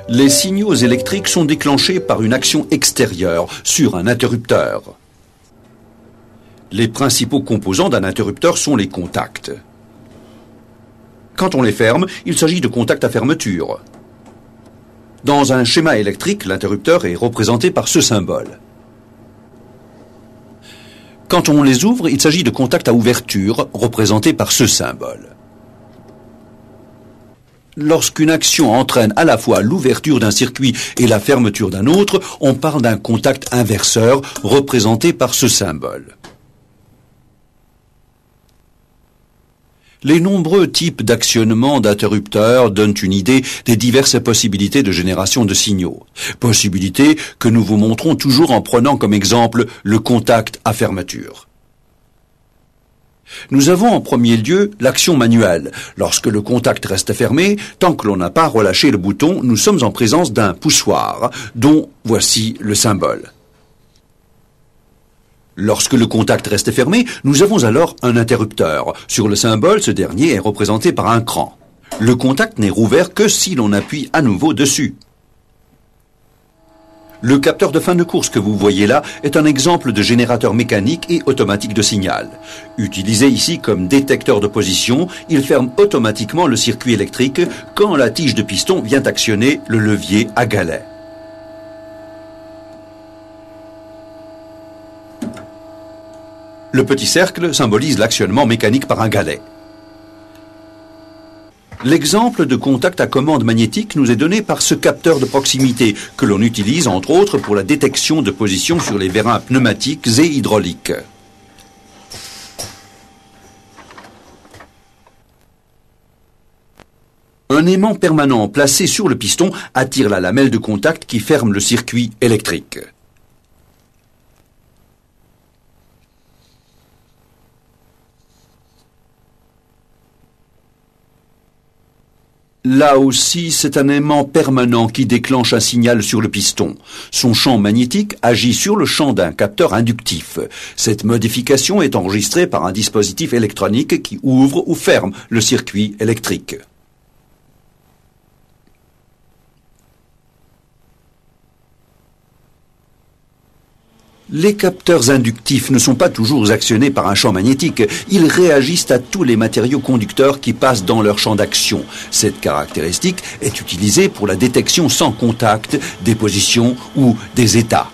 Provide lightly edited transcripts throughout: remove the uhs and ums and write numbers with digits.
Les signaux électriques sont déclenchés par une action extérieure sur un interrupteur. Les principaux composants d'un interrupteur sont les contacts. Quand on les ferme, il s'agit de contacts à fermeture. Dans un schéma électrique, l'interrupteur est représenté par ce symbole. Quand on les ouvre, il s'agit de contacts à ouverture, représentés par ce symbole. Lorsqu'une action entraîne à la fois l'ouverture d'un circuit et la fermeture d'un autre, on parle d'un contact inverseur, représenté par ce symbole. Les nombreux types d'actionnement d'interrupteurs donnent une idée des diverses possibilités de génération de signaux. Possibilités que nous vous montrons toujours en prenant comme exemple le contact à fermeture. Nous avons en premier lieu l'action manuelle. Lorsque le contact reste fermé, tant que l'on n'a pas relâché le bouton, nous sommes en présence d'un poussoir, dont voici le symbole. Lorsque le contact reste fermé, nous avons alors un interrupteur. Sur le symbole, ce dernier est représenté par un cran. Le contact n'est rouvert que si l'on appuie à nouveau dessus. Le capteur de fin de course que vous voyez là est un exemple de générateur mécanique et automatique de signal. Utilisé ici comme détecteur de position, il ferme automatiquement le circuit électrique quand la tige de piston vient actionner le levier à galet. Le petit cercle symbolise l'actionnement mécanique par un galet. L'exemple de contact à commande magnétique nous est donné par ce capteur de proximité que l'on utilise entre autres pour la détection de position sur les vérins pneumatiques et hydrauliques. Un aimant permanent placé sur le piston attire la lamelle de contact qui ferme le circuit électrique. Là aussi, c'est un aimant permanent qui déclenche un signal sur le piston. Son champ magnétique agit sur le champ d'un capteur inductif. Cette modification est enregistrée par un dispositif électronique qui ouvre ou ferme le circuit électrique. Les capteurs inductifs ne sont pas toujours actionnés par un champ magnétique. Ils réagissent à tous les matériaux conducteurs qui passent dans leur champ d'action. Cette caractéristique est utilisée pour la détection sans contact des positions ou des états.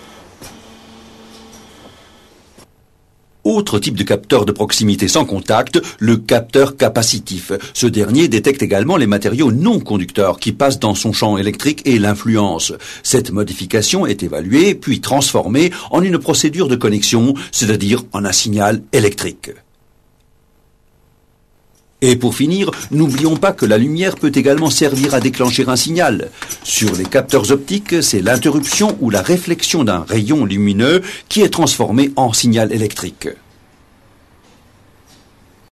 Autre type de capteur de proximité sans contact, le capteur capacitif. Ce dernier détecte également les matériaux non conducteurs qui passent dans son champ électrique et l'influence. Cette modification est évaluée puis transformée en une procédure de connexion, c'est-à-dire en un signal électrique. Et pour finir, n'oublions pas que la lumière peut également servir à déclencher un signal. Sur les capteurs optiques, c'est l'interruption ou la réflexion d'un rayon lumineux qui est transformé en signal électrique.